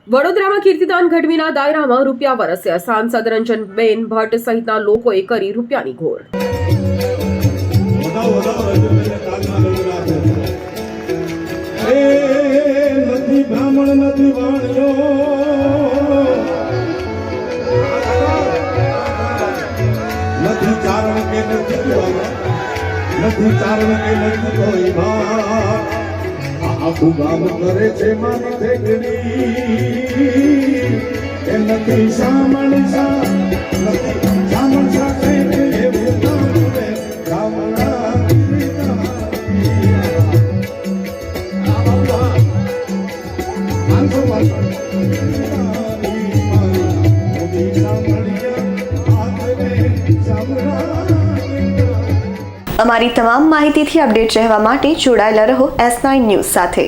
વડોદરામાં કીર્તિદાન ગઢવીના દાયરામાં રૂપિયા વરસ્યા. સાંસદ રંજનબેન ભટ્ટ સહિતના લોકોએ કરી રૂપિયાની ઘોર. આખું ગામ કરે છે મારી ઠેકડી એ નથી સામણ સા એવું ગામડે ગામડા અમારી તમામ માહિતીથી અપડેટ રહેવા માટે જોડાયેલા રહો S9 ન્યૂઝ સાથે.